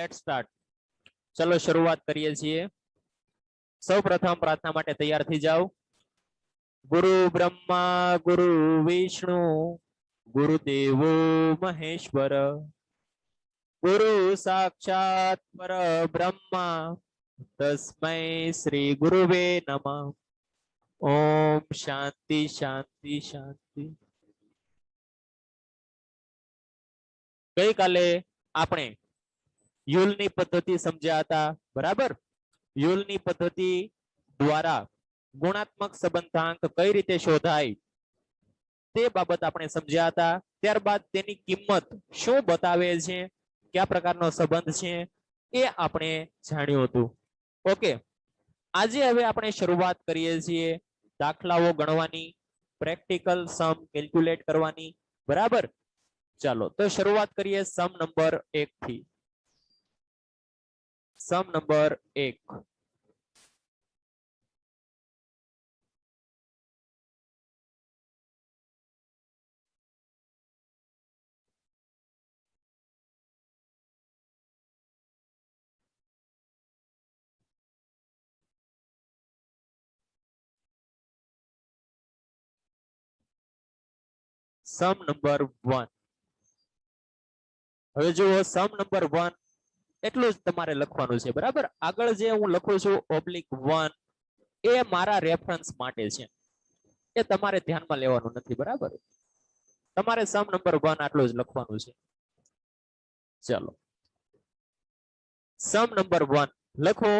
Let's start. चलो शुरुआत करिए छीए। सौ प्रथम प्रार्थना माटे तैयार थी जाओ। गुरु ब्रह्मा गुरु विष्णु गुरुदेवो महेश्वर गुरु साक्षात पर ब्रह्मा तस्मै श्री गुरुवे नमः। ओम शांति शांति शांति। गई काले आपणे युलनी पद्धति समझ्या था बराबर। युलनी पद्धति द्वारा गुणात्मक संबंधांक कई रीते शोधाय ते बाबत आपणे समझ्या था। त्यारबाद तेनी किंमत शुं बतावे छे, क्या प्रकारनो संबंध छे ए आपणे जाण्युं हतुं। ओके, आजे हवे आपणे शरूआत करीए छीए दाखलाओ गणवानी, प्रेक्टिकल सम केल्क्युलेट करवानी बराबर। चलो तो शुरुआत करिए सम नंबर 1 थी। सम नंबर 1 सम नंबर 1 હવે જો સમ નંબર 1 એટલું જ તમારે લખવાનું છે બરાબર। આગળ જે હું લખું છું ઓબ્લિક 1 એ મારા રેફરન્સ માટે છે, એ તમારે ધ્યાનમાં લેવાનું નથી બરાબર। તમારે સમ નંબર 1 આટલું જ લખવાનું છે। ચલો સમ નંબર 1 લખો।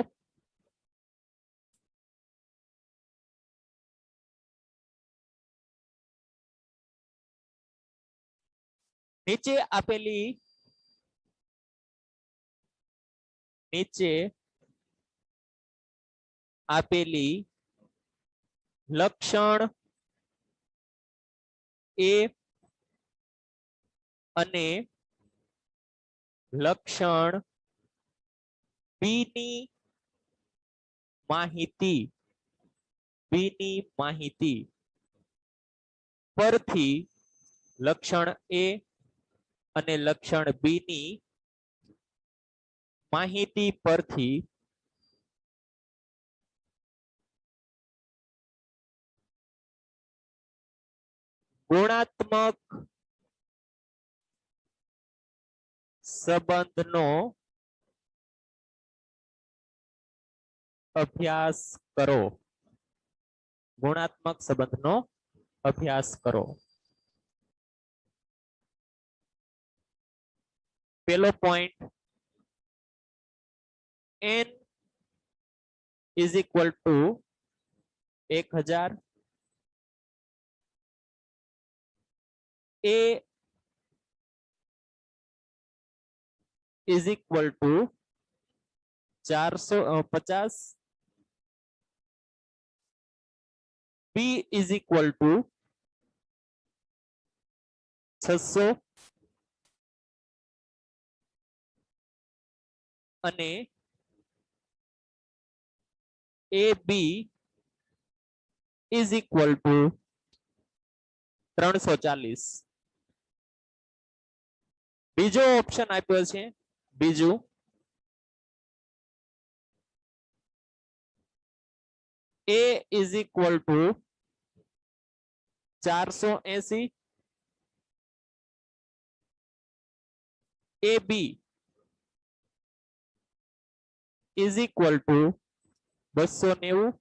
નીચે આપેલી લક્ષણ એ અને લક્ષણ બી ની માહિતી પરથી લક્ષણ એ અને લક્ષણ બી ની માહિતી પરથી ગુણાત્મક સંબંધનો અભ્યાસ કરો। ગુણાત્મક સંબંધનો અભ્યાસ કરો। પહેલો point n is equal to 1000, a is equal to 450, b is equal to 600 અને ab is equal to 340। બીજો ઓપ્શન આપ્યો છે, બીજું a is equal to 480, ab is equal to 290,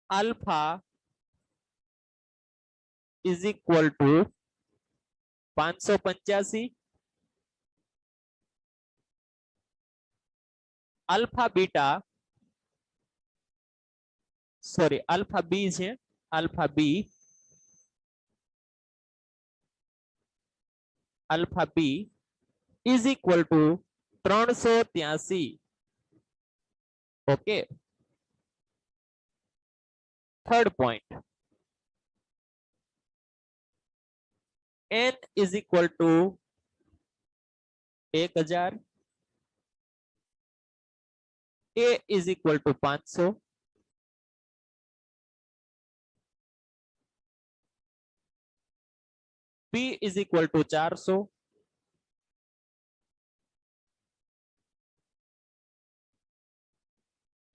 alpha is equal to 585, alpha beta sorry alpha B है, alpha B is equal to 383। Okay, third point n is equal to 1000, a is equal to 500, P is equal to 400,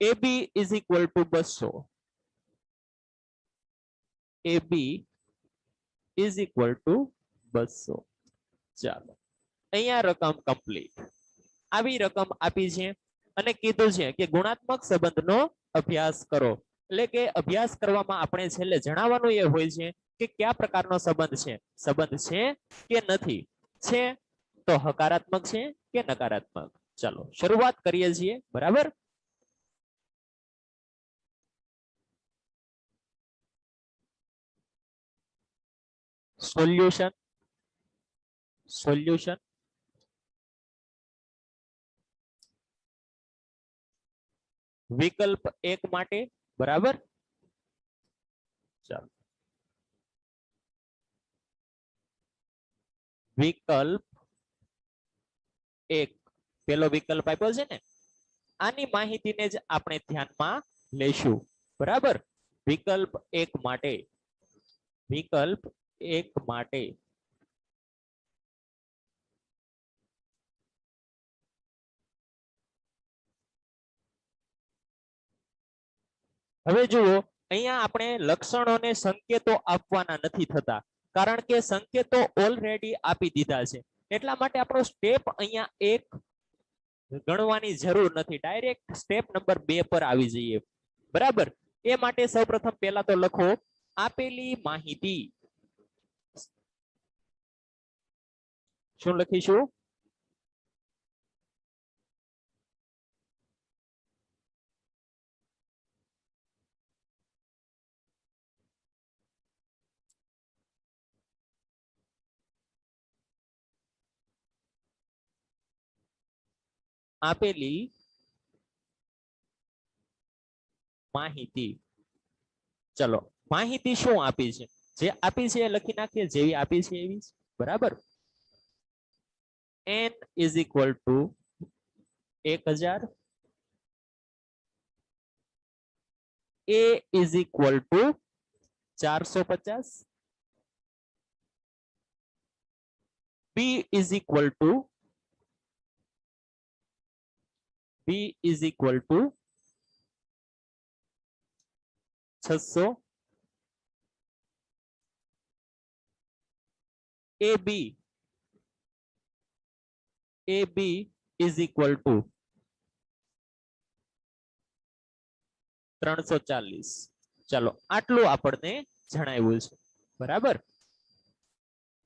AB is equal to 200, AB is equal to 200. ચાલો અહીંયા રકમ complete. આવી રકમ આપી છે અને કીધું છે કે ગુણાત્મક સંબંધનો અભ્યાસ કરો. એટલે કે અભ્યાસ કરવામાં આપણે છેલ્લે જણાવવાનું એ હોય છે કે કયા પ્રકારનો સંબંધ છે. સંબંધ છે કે નથી, છે તો હકારાત્મક છે કે નકારાત્મક. ચાલો શરૂઆત કરીએ છીએ. બરાબર, સોલ્યુશન. સોલ્યુશન વિકલ્પ 1 માટે. બરાબર, ચાલો વિકલ્પ 1 પેલો વિકલ્પ આપ્યો છે ને, આની માહિતીને જ આપણે ધ્યાનમાં લેશું. બરાબર, વિકલ્પ 1 માટે. વિકલ્પ 1 માટે હવે જુઓ, અહીંયા આપણે લક્ષણોને સંકેતો આપવાના નથી થતા, કારણ કે સંકેતો ઓલરેડી આપી દીધા છે. એટલા માટે આપણો સ્ટેપ અહીંયા 1 ગણવાની જરૂર નથી, ડાયરેક્ટ સ્ટેપ નંબર 2 પર આવી જઈએ. બરાબર, એ માટે સૌપ્રથમ પહેલા તો લખો આપેલી માહિતી. શું લખીશું? આપેલી માહિતી. ચલો માહિતી શું આપી છે? જે આપી છે એ લખી નાખીએ, જેવી આપી છે એવી. બરાબર, n is equal to 1000, a is equal to 450, b is equal to 600, AB is equal to 340. ચાલો આટલું આપણને જણાવ્યું છે. બરાબર,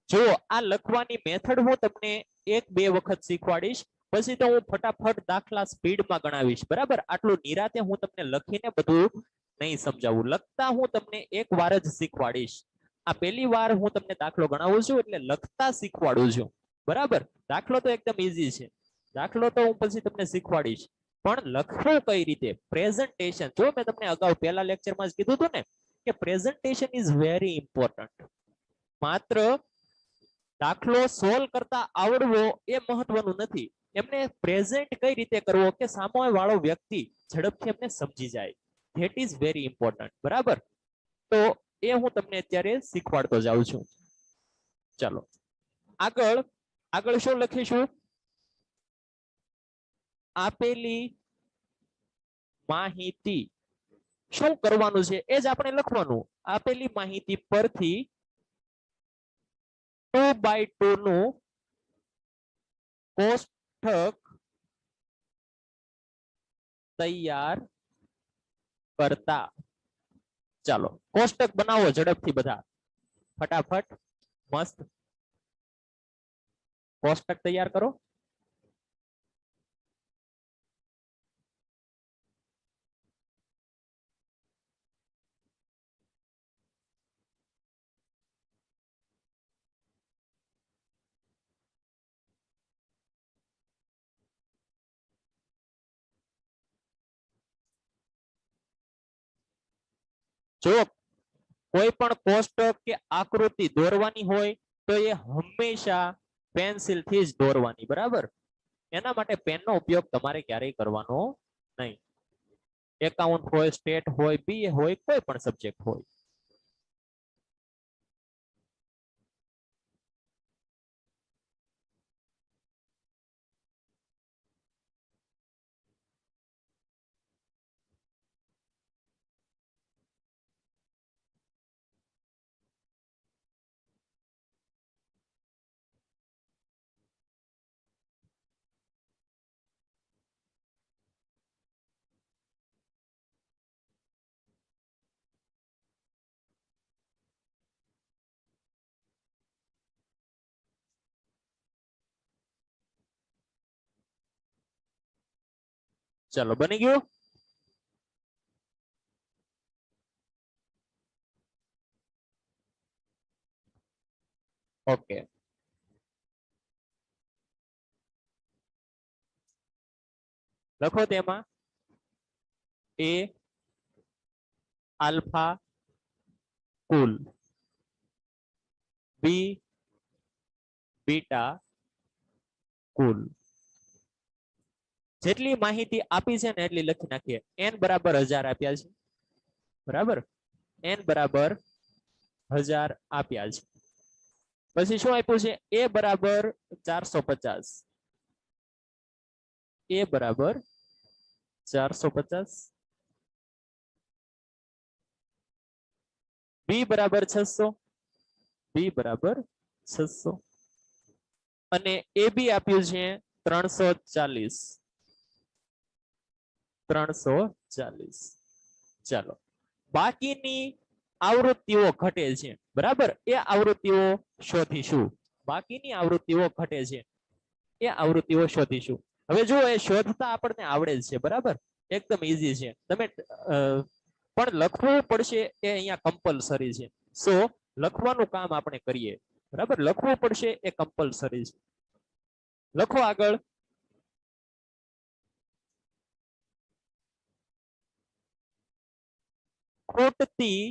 જો આ લખવાની મેથડ હું તમને 1-2 વખત શીખવાડીશ, પછી તો હું ફટાફટ દાખલા સ્પીડમાં ગણાવીશ. બરાબર, આટલું નિરાતે હું તમને લખીને બધું નહીં સમજાવું. લખતા હું તમને એક વાર જ શીખવાડીશ. આ પહેલી વાર હું તમને દાખલો ગણાવું છું એટલે લખતા શીખવાડું છું. બરાબર, દાખલો તો એકદમ ઈઝી છે, દાખલો તો હું પછી તમને શીખવાડીશ, પણ લખવું કઈ રીતે, પ્રેઝન્ટેશન. જો મેં તમને અગાઉ પહેલા લેક્ચરમાં જ કીધું હતું ને કે પ્રેઝન્ટેશન ઇઝ વેરી ઇમ્પોર્ટન્ટ. માત્ર દાખલો સોલ્વ કરતા આવડવો એ મહત્વનું નથી, એમને પ્રેઝન્ટ કઈ રીતે કરવો કે સામે વાળો વ્યક્તિ ઝડપથી એમને સમજી જાય, ધેટ ઇઝ વેરી ઇમ્પોર્ટન્ટ. બરાબર, તો એ હું તમને અત્યારે શીખવાડતો જાઉં છું. ચાલો આગળ આગળ શું લખીશું? આપેલી માહિતી. શું કરવાનું છે એ જ આપણે લખવાનું. આપેલી માહિતી પરથી 2x2 નું કોષ્ટક તૈયાર કરતા. ચાલો કોષ્ટક બનાવો ઝડપથી બધા, ફટાફટ મસ્ત કોષ્ટક તૈયાર કરો. જો કોઈ પણ કોષ્ટક કે આકૃતિ દોરવાની હોય તો એ હંમેશા પેન્સિલ થી જ દોરવાની. બરાબર, એના માટે પેનનો ઉપયોગ તમારે ક્યારેય કરવાનો નહીં. એકાઉન્ટ હોય, સ્ટેટ હોય, બીએ હોય, કોઈ પણ સબ્જેક્ટ હોય. ચલો બની ગયું. ઓકે, લખો તેમાં એ આલ્ફા કુલ, બી બીટા કુલ. જેટલી માહિતી આપી છે ને એટલી લખી નાખીએ. n બરાબર 1000 આપ્યા છે, બરાબર. n બરાબર 1000 આપ્યા છે. પછી શું આપ્યું છે? a બરાબર 450, a બરાબર 450, b બરાબર 600, b બરાબર 600 અને ab આપ્યું છે 340, 340. ચાલો, બાકીની આવૃત્તિઓ ઘટે છે, બરાબર. એ આવૃત્તિઓ શોધીશું. બાકીની આવૃત્તિઓ ઘટે છે એ આવૃત્તિઓ શોધીશું. હવે જુઓ, એ શોધતા આપણને આવડે છે, બરાબર. એકદમ ઈઝી છે. તમે પણ લખવું પડશે, એ અહીંયા કમ્પલસરી છે. સો લખવાનું કામ આપણે કરીએ, બરાબર. લખવું પડશે, એ કમ્પલસરી છે. લખો આગળ. ખૂટતી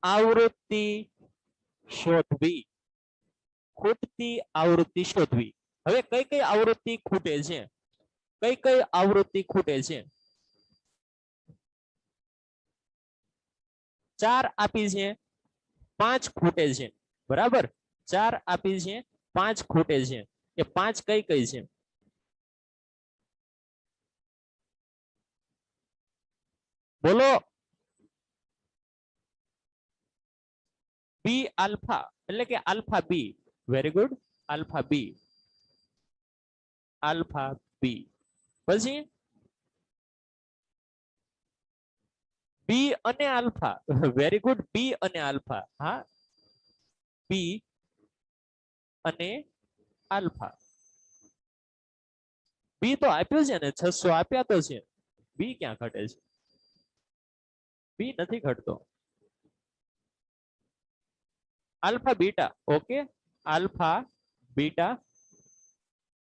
આવૃત્તિ શોધવી, ખૂટતી આવૃત્તિ શોધવી. હવે કઈ કઈ આવૃત્તિ ખૂટે છે? કઈ કઈ આવૃત્તિ ખૂટે છે? 4 આપી છે, 5 ખૂટે છે, બરાબર. 4 આપી છે, 5 ખૂટે છે. એ 5 કઈ કઈ છે? બોલો. બી આલ્ફા એટલે કે alpha B. Very good. Alpha B, alpha B. પછી બી અને આલ્ફા. Very good. બી અને આલ્ફા. હા, બી અને આલ્ફા. બી તો આપ્યું છે ને, 600 આપ્યા તો છે. બી ક્યાં ઘટે છે? બી નથી ઘટતો. Alpha beta. Okay, alpha beta.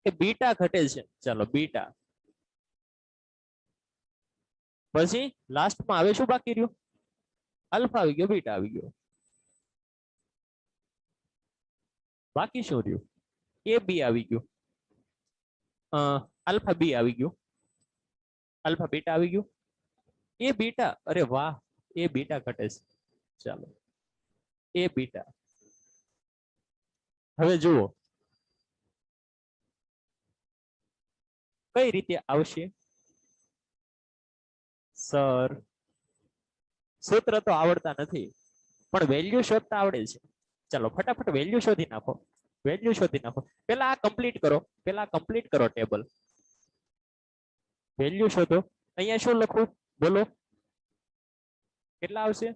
કે બીટા ઘટે છે. ચાલો, બીટા. પછી લાસ્ટમાં હવે શું બાકી રહ્યું? આલ્ફા આવી ગયો, બીટા આવી ગયો. બાકી શું રહ્યું? એ બી આવી ગયું, આલ્ફા બી આવી ગયું, આલ્ફા બીટા આવી ગયું, એ બીટા. અરે વાહ, એ બીટા ઘટે છે. ચાલો, એ બીટા. હવે જુઓ કઈ રીતે આવશે. સર, સૂત્ર તો આવડતા નથી, પણ વેલ્યુ શોધતા આવડે છે. ચાલો ફટાફટ વેલ્યુ શોધી નાખો. વેલ્યુ શોધી નાખો. પેલા આ કમ્પ્લીટ કરો, પેલા કમ્પ્લીટ કરો ટેબલ. વેલ્યુ શોધો. અહીંયા શું લખું? બોલો, કેટલા આવશે?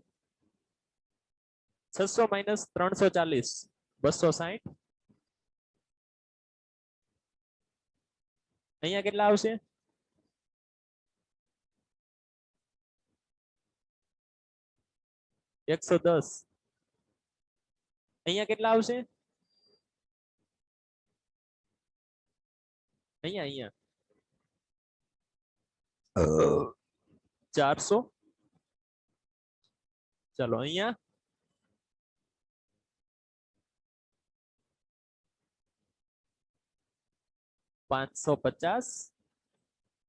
600 માઇનસ 340, 260. અહીંયા કેટલા આવશે? 110. અહીંયા કેટલા આવશે? અહીંયા 400. ચલો અહીંયા 550.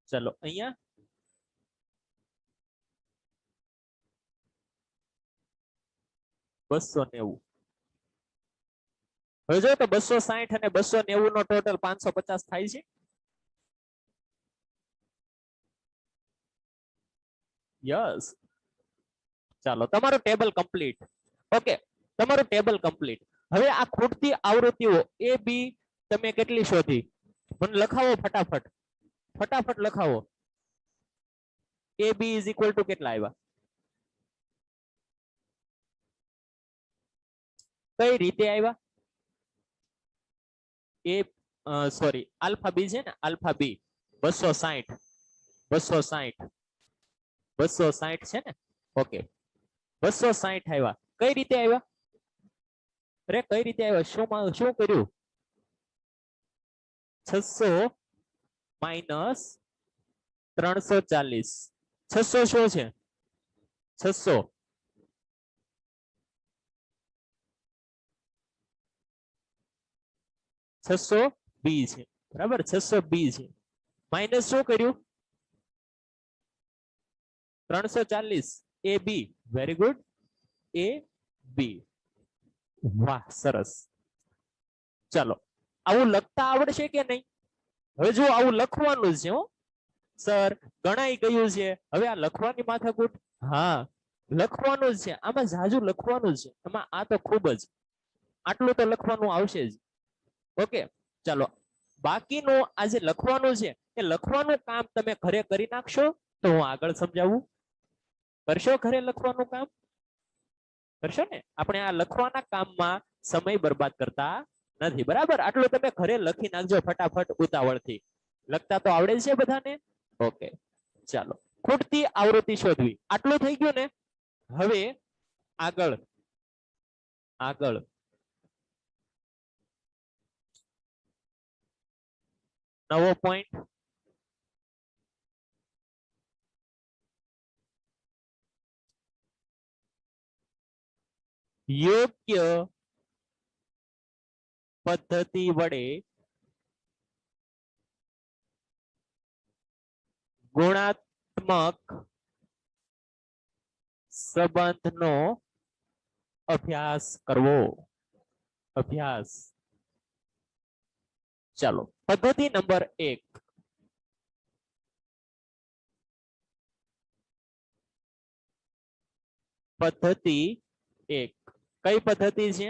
ચલો અહીંયા 290. હવે જો તો 260 અને 290 નો ટોટલ 550 થાય છે. યસ. ચાલો, તમારું ટેબલ કમ્પ્લીટ. ઓકે, તમારું ટેબલ કમ્પ્લીટ. હવે આ ખૂટતી આવૃત્તિઓ એ બી તમે કેટલી શોધી? મને લખાવો ફટાફટ, ફટાફટ લખાવો. એ બી ઇઝ ઇક્વલ ટુ કેટલા આવ્યા? કઈ રીતે આવ્યા? એ સોરી આલ્ફા બી છે ને આલ્ફા બી 260 260 260 છે ને ઓકે 260 આવ્યા કઈ રીતે આવ્યા અરે કઈ રીતે આવ્યા શું કર્યું 600 માઇનસ 340 600 શું છે 600 600 બી છે બરાબર 600 બી છે માઇનસ શું કર્યું 340 એ બી વેરી ગુડ એ બી વાહ સરસ ચાલો આવું લખતા આવડશે કે નહીં હવે જો આવું લખવાનું છે હો સર ગણાઈ ગયું છે હવે આ લખવાની માથાકૂટ હા લખવાનું જ છે આમાં જાજુ લખવાનું જ છે આમાં આ તો ખૂબ જ આટલું તો લખવાનું આવશે જ ઓકે ચાલો બાકીનું આ જે લખવાનું છે એ લખવાનું કામ તમે ઘરે કરી નાખશો તો હું આગળ સમજાવું કરશો ઘરે લખવાનું કામ કરશો ને આપણે આ લખવાના કામમાં સમય બરબાદ કરતા નથી બરાબર આટલું તમે ઘરે લખી નાખજો ફટાફટ ઉતાવળથી લખતા તો આવડે છે બધાને ઓકે ચાલો ખૂટતી આવૃત્તિ શોધવી આટલું થઈ ગયું ને હવે આગળ આગળ નવો પોઈન્ટ યોગ્ય પદ્ધતિ વડે ગુણાત્મક સંબંધનો અભ્યાસ કરવો અભ્યાસ ચાલો પદ્ધતિ નંબર 1 પદ્ધતિ 1 કઈ પદ્ધતિ છે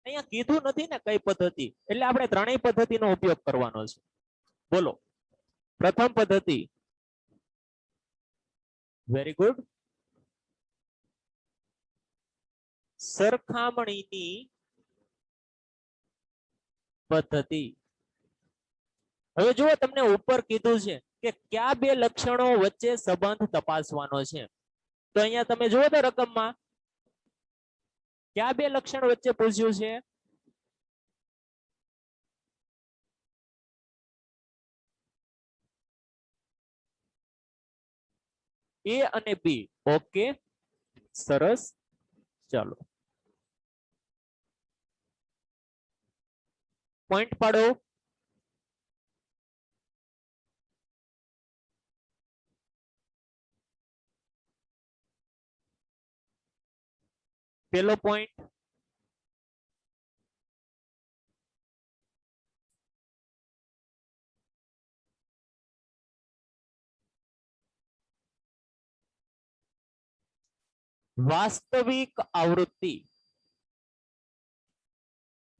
અહીંયા કીધું નથી ને કઈ પદ્ધતિ એટલે આપણે ત્રણેય પદ્ધતિનો ઉપયોગ કરવાનો છે બોલો પ્રથમ પદ્ધતિ વેરી ગુડ સરખામણીની પદ્ધતિ હવે જુઓ તમને ઉપર કીધું છે કે કયા બે લક્ષણો વચ્ચે સંબંધ તપાસવાનો છે તો અહીંયા તમે જુઓ તો રકમમાં કયા બે લક્ષણ વચ્ચે પૂછ્યું છે એ અને બી ઓકે સરસ ચાલો પોઈન્ટ પાડો પેલો પોઈન્ટ વાસ્તવિક આવૃત્તિ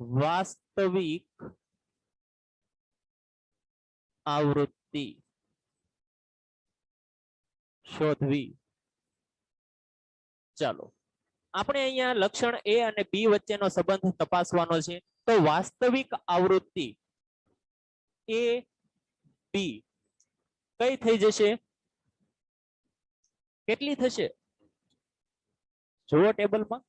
વાસ્તવિક આવૃત્તિ શોધવી ચાલો આપણે અહીંયા લક્ષણ એ અને બી વચ્ચેનો સંબંધ તપાસવાનો છે તો વાસ્તવિક આવૃત્તિ એ બી કઈ થઈ જશે કેટલી થશે જુઓ ટેબલમાં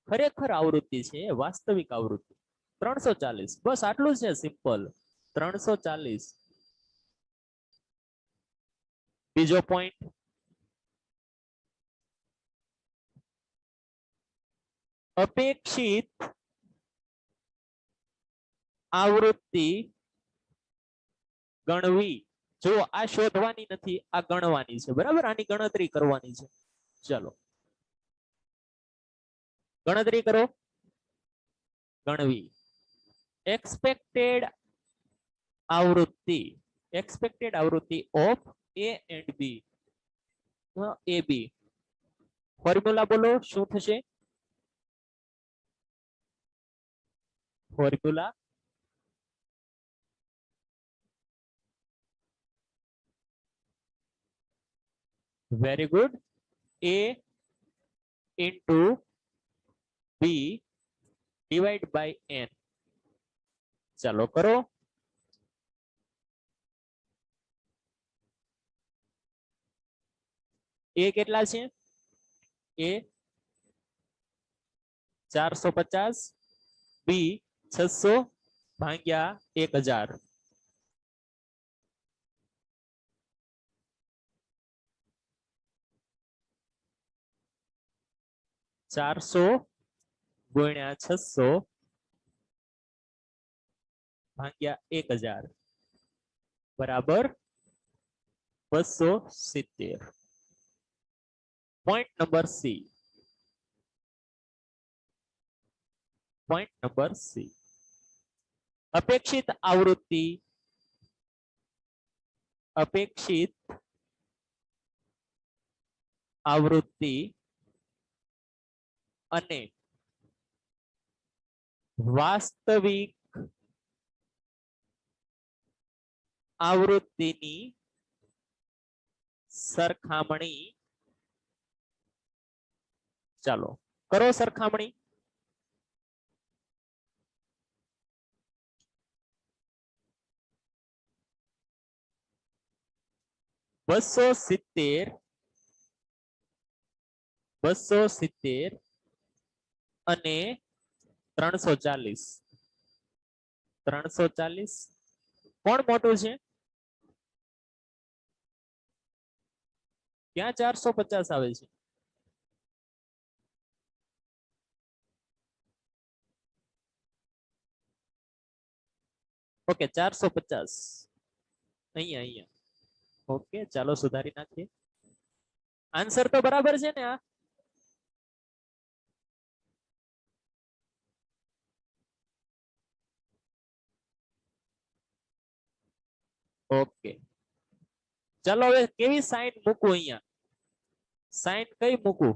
ખરેખર આવૃત્તિ છે વાસ્તવિક આવૃત્તિ 340 બસ આટલું છે સિમ્પલ 340 બીજો પોઈન્ટ અપેક્ષિત આવૃત્તિ ગણવી જો આ શોધવાની નથી આ ગણવાની છે બરાબર આની ગણતરી કરવાની છે ચલો ગણતરી કરો ગણવી એક્સપેક્ટેડ આવૃત્તિ of A and B A B formula બોલો શું થશે formula very good A into b divide by n. ચાલો કરો. એ કેટલા છે? એ 450, બી 600 ભાગ્યા 1000. 400 ગુણ્યા 600 ભાગ્યા 1000 બરાબર 270. Point number C. Point number C. અપેક્ષિત આવૃત્તિ અને વાસ્તવિક આવૃત્તિની સરખામણી. ચાલો કરો સરખામણી. બસો સિત્તેર અને 340. 340 કોણ મોટું છે? ક્યાં 450 આવે છે? ઓકે 450 અહીંયા અહીંયા. ઓકે ચાલો સુધારી નાખીએ. આન્સર તો બરાબર છે ને આ? ઓકે ચાલો હવે કેવી સાઈન મૂકું અહીંયા? સાઈન કઈ મૂકું?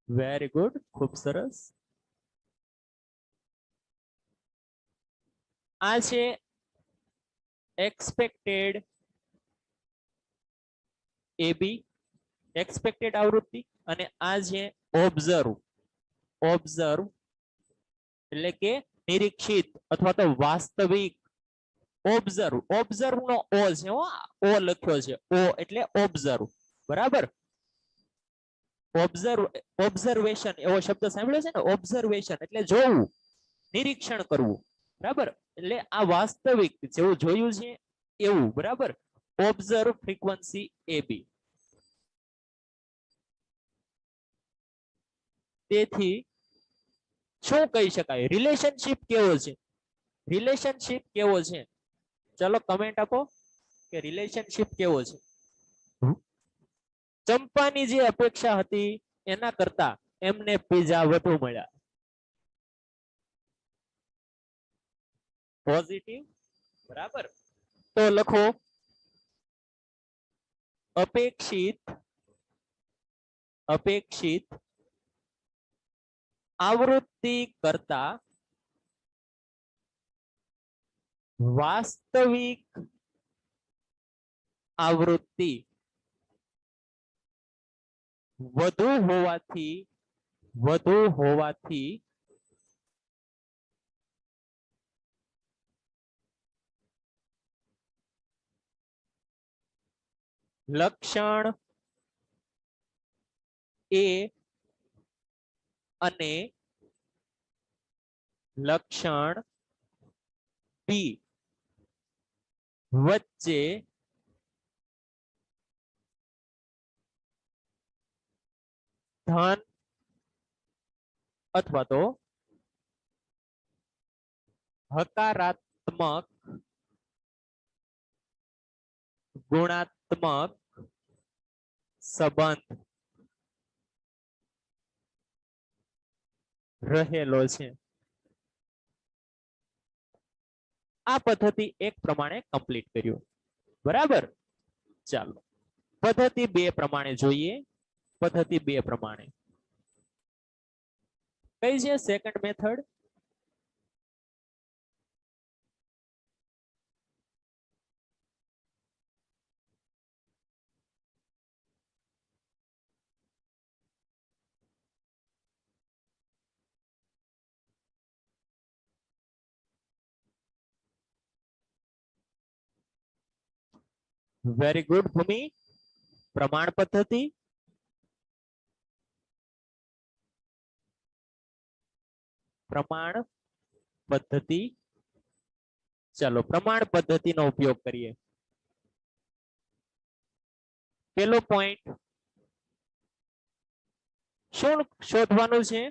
વેરી ગુડ, ખૂબ સરસ. આ છે એક્સપેક્ટેડ એબી, એક્સપેક્ટેડ આવૃત્તિ, અને આ છે ઓબ્ઝર્વ. ઓબ્ઝર્વ એટલે કે નિરીક્ષિત અથવા તો વાસ્તવિક. ઓબ્ઝર્વ, ઓબ્ઝર્વ નો ઓ છે, ઓ લખ્યો છે, ઓ એટલે ઓબ્ઝર્વ. બરાબર. ઓબ્ઝર્વેશન એવો શબ્દ સાંભળ્યો છે ને? ઓબ્ઝર્વેશન એટલે જોવું, નિરીક્ષણ કરવું. બરાબર. એટલે આ વાસ્તવિક જેવું જોયું છે એવું. બરાબર. ઓબ્ઝર્વ ફ્રીક્વન્સી એબી. તેથી શું કહી શકાય? રિલેશનશિપ કેવો છે? રિલેશનશિપ કેવો છે? ચલો કમેન્ટ આપો કે રિલેશનશિપ કેવો છે. ચંપાની જે અપેક્ષા હતી એના કરતા એમને પીઝા વધુ મળ્યા. પોઝિટિવ. બરાબર. તો લખો અપેક્ષિત આવૃત્તિ કરતા વાસ્તવિક આવૃત્તિ વધુ હોવાથી લક્ષણ એ અને લક્ષણ બી વચ્ચે ધન અથવા તો હકારાત્મક ગુણાત્મક સંબંધ રહેલો છે. આ પદ્ધતિ એક પ્રમાણે કમ્પ્લીટ કર્યું. બરાબર. ચાલો પદ્ધતિ 2 પ્રમાણે જોઈએ. પદ્ધતિ 2 પ્રમાણે કઈ છે? Second method. વેરી ગુડ ભૂમિ. પ્રમાણ પદ્ધતિ. પ્રમાણ પદ્ધતિ. ચલો પ્રમાણ પદ્ધતિનો ઉપયોગ કરીએ. પેલો પોઈન્ટ શું શોધવાનું છે?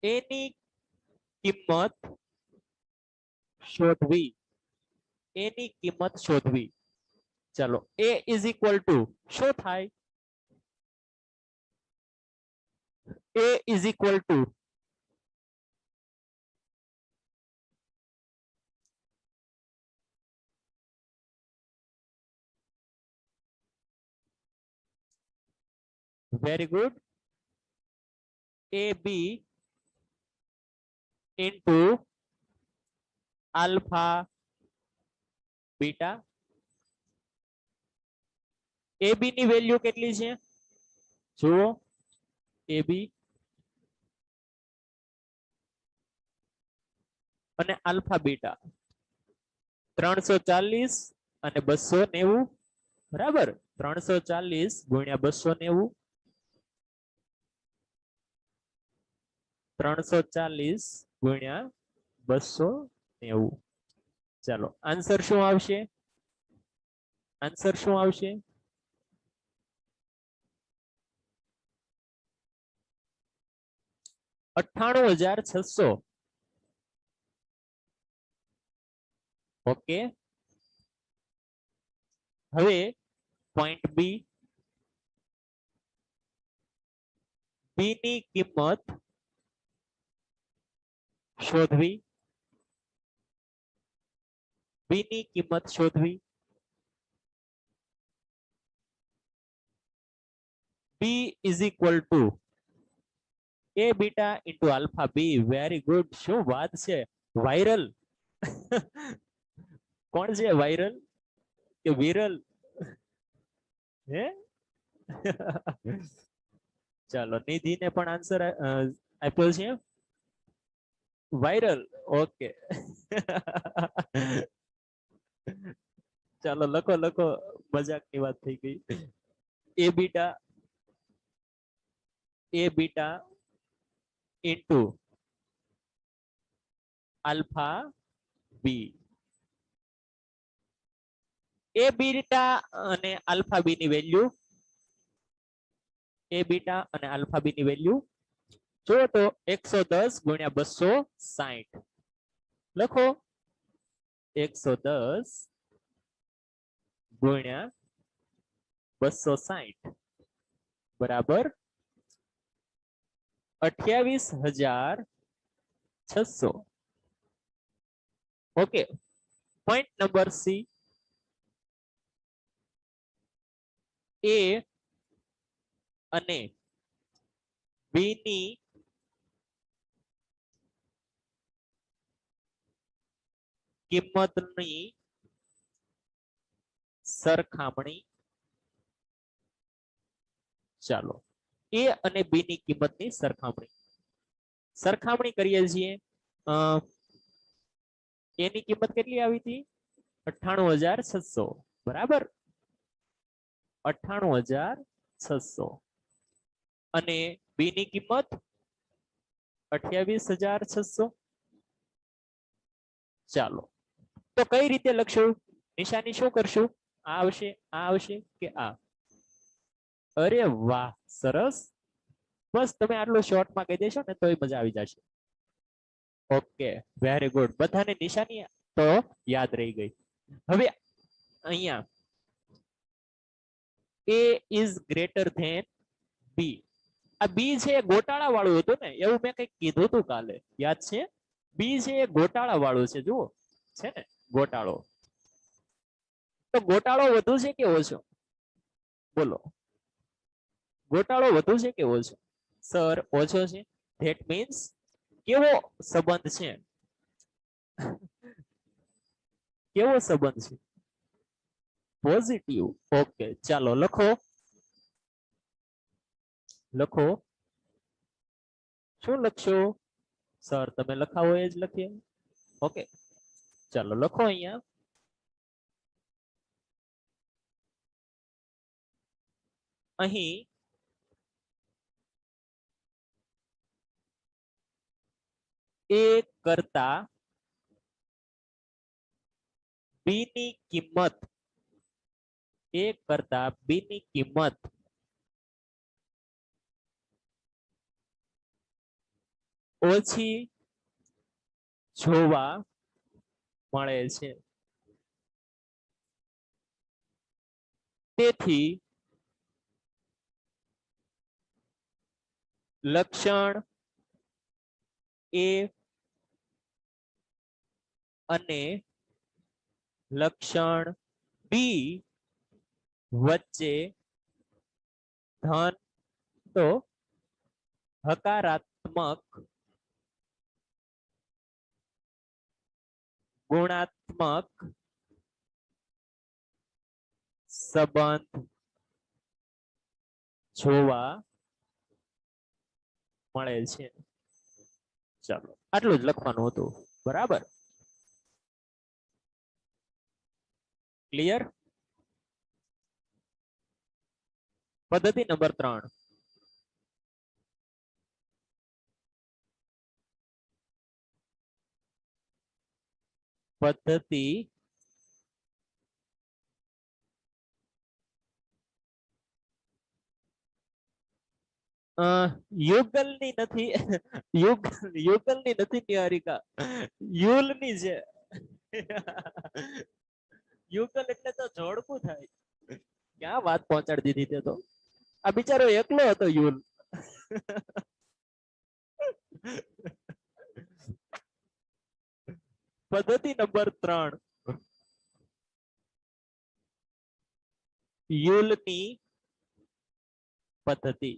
એની કિંમત શોધવી. એની કિંમત શોધવી. ચલો એ ઇઝ ઇક્વલ ટુ શું થાય? A is equal to very good, AB into alpha beta. AB ની વેલ્યુ કેટલી છે? જુઓ AB અને આલ્ફા બીટા 340 અને 290, બરાબર? 340 ગુણ્યા 290, 340 ગુણ્યા 290. ચાલો આન્સર શું આવશે? આન્સર શું આવશે? 98,600. ઓકે, હવે પોઈન્ટ બી. બી ની કિંમત શોધવી. બી ની કિંમત શોધવી. B is equal to A beta into alpha B. Very good, શું વાત છે! વાયરલ. કોણ છે વાયરલ કે વિરલ? હે? ચાલો નિધિને પણ આન્સર આપ્યો છે વાયરલ. ઓકે. ચાલો લખો લખો, મજાકની વાત થઈ ગઈ. એ બીટા ઇન્ટુ આલ્ફા બી. એ બીટા અને આલ્ફા બી ની વેલ્યુ, એ બીટા અને આલ્ફા બી ની વેલ્યુ જો તો 110 ગુણ્યા 260. લખો 110 ગુણ્યા 260 બરાબર 28,600. Okay, point number C. A અને બી ની કિંમતની સરખામણી. ચાલો એ અને બી ની કિંમતની સરખામણી કરીએ છીએ. એની કિંમત કેટલી આવી હતી? 98,600 બરાબર. 98,600 અને બી ની કિંમત 28,600. ચાલો તો કઈ રીતે લખશું? નિશાની શું કરશું? આ આવશે, આ આવશે કે આ? અરે વાહ, સરસ. બસ તમે આટલું શોર્ટમાં કહી દેશો ને તોય મજા આવી જશે. Okay, very good. બધાને નિશાની તો યાદ રહી ગઈ. હવે અહીંયા A is greater than B. આ બી છે ગોટાળા વાળું હતું ને, એવું મેં કઈક કીધું હતું કાલે, યાદ છે? બી છે એ ગોટાળા વાળું છે, જુઓ છે ને ગોટાળો. તો ગોટાળો વધુ છે કે ઓછો? બોલો, ગોટાળો વધુ છે કે ઓછો? સર ઓછો છે. ધેટ મીન્સ કેવો સંબંધ છે? કેવો સંબંધ છે? પોઝિટિવ. ઓકે, ચાલો લખો લખો. શું લખશો? સર તમે લખાવો એ જ લખીએ. ઓકે ચાલો લખો અહીંયા અહીં એ કરતા બી ની કિંમત એ કરતા બી ની કિંમત ઓછી જોવા મળે છે. તેથી લક્ષણ એ અને લક્ષણ બી વચ્ચે ધન તો હકારાત્મક ગુણાત્મક સંબંધ જોવા મળે છે. ચાલો આટલું જ લખવાનું હતું. બરાબર, ક્લિયર. પદ્ધતિ નંબર 3. પદ્ધતિ યુગલની નથી. યુગલની નથી નિહારિકા, યુલની છે. યુગલ એટલે તો જોડકું થાય. ક્યાં વાત પહોંચાડી દીધી તે તો. આ બિચારો એકલો હતો યુલ. પદ્ધતિ નંબર 3. યુલની પદ્ધતિ.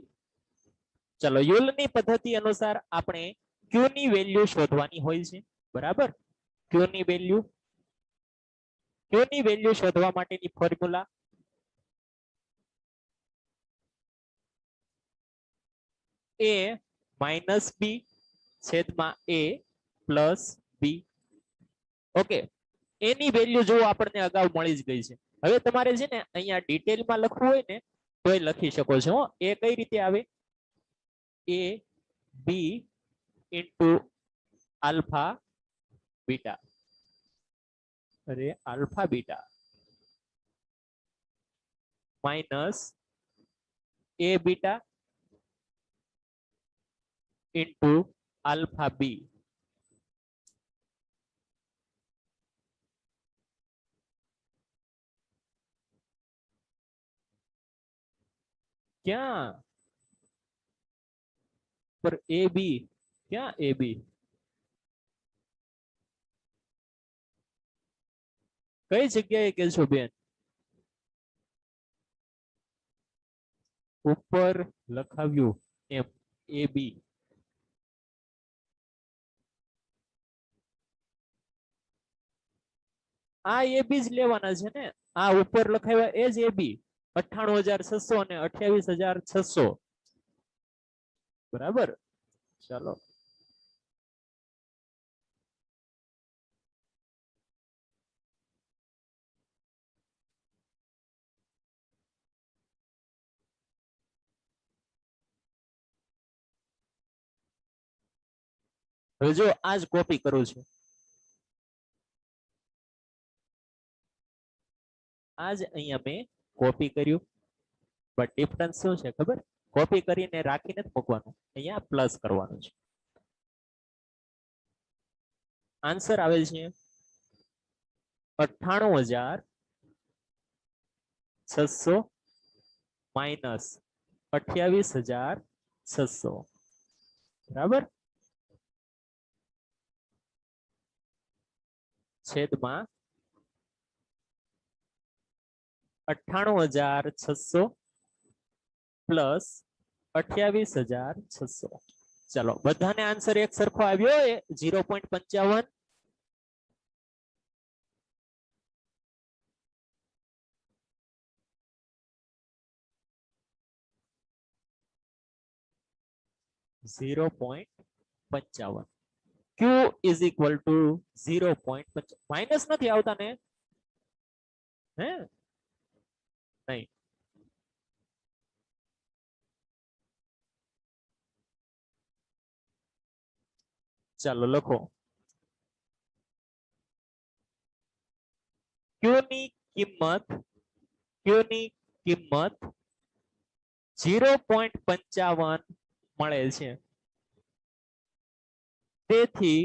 ચલો યુલની પદ્ધતિ અનુસાર આપણે ક્યુ ની વેલ્યુ શોધવાની હોય છે. બરાબર, ક્યુ ની વેલ્યુ શોધવા માટેની ફોર્મ્યુલા a માઇનસ બી છેદમાં a પ્લસ બી. ઓકે, એની વેલ્યુ જો આપણને અગાઉ મળી જ ગઈ છે. હવે તમારે છે ને અહીંયા ડિટેલમાં લખવું હોય ને તોય લખી શકો છો. એ કઈ રીતે આવે? a b into alpha beta. અરે alpha beta minus a beta into alpha B. ક્યાં પર એ બી? ક્યાં એ બી? કઈ જગ્યાએ કહેશો બેન? ઉપર લખાવ્યું એમ એ બી. આ એ બી જ લેવાના છે ને. આ ઉપર લખાવ્યા એ જ એ બી. 98,600 અને 28,600. બરાબર, ચાલો. હવે જો આ જ કોપી કરું છું. આજ અહીંયા મેં કોપી કર્યું, બટ ડિફરન્સ શું છે ખબર? કોપી કરીને રાખીને જ મૂકવાનું, અહીંયા પ્લસ કરવાનું છે. આન્સર આવે છે 98,600 માઇનસ 28,600. બરાબર, છેદમાં 98,600 પ્લસ 28,600. ચલો બધાને આન્સર એક સરખો આવ્યો 0.55. Q is equal to 0.55. Minus નથી આવતા ને? હે નહીં, ચાલો લખો ક્યુ ની કિંમત 0.55 મળેલ છે તેથી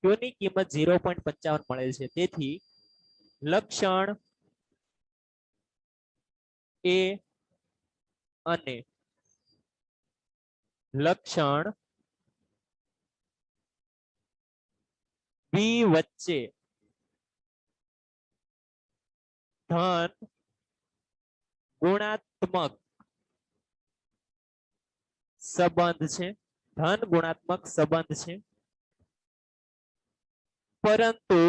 ક્યુ ની કિંમત 0.55 મળેલ છે તેથી લક્ષણ એ અને લક્ષણ બી વચ્ચે ધન ગુણાત્મક સંબંધ છે પરંતુ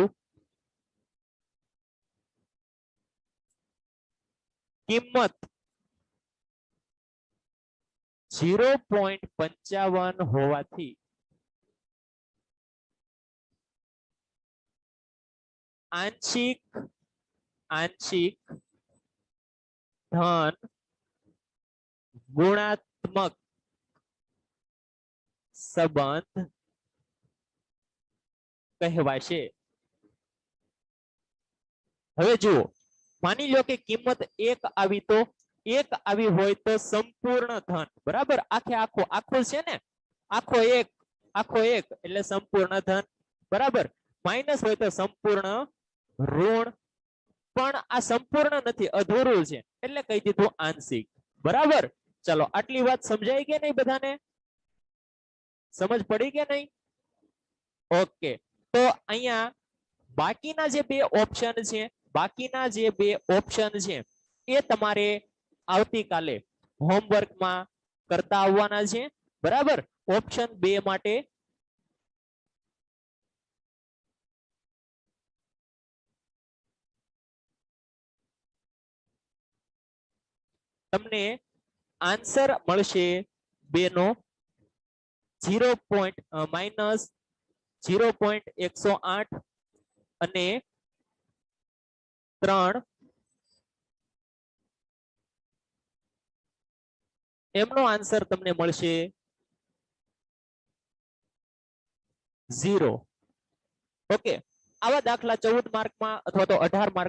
કિંમત 0.55 હોવાથી આંશિક ધન ગુણાત્મક સંબંધ કહેવાશે હવે જુઓ માની લો કે કિંમત 1 આવી તો 1 આવી હોય તો સંપૂર્ણ ધન બરાબર આખું છે ને આખો એક એટલે સંપૂર્ણ ધન બરાબર માઇનસ હોય તો સંપૂર્ણ ઋણ પણ આ સંપૂર્ણ નથી અધૂરું છે એટલે કહી દીધું આંશિક બરાબર ચલો આટલી વાત સમજાઈ કે નહીં બધાને સમજ પડી કે નહીં ઓકે તો અહીંયા બાકીના જે બે ઓપ્શન છે એ તમારે આવતીકાલે હોમવર્કમાં કરતા આવવાના છે બરાબર ઓપ્શન 2 માટે તમને આન્સર મળશે 2 નો -0.108 અને 3 એમનો આન્સર તમને મળશે 0 ઓકે આવા દાખલા 14 માર્કમાં અથવા તો 18 માર્ક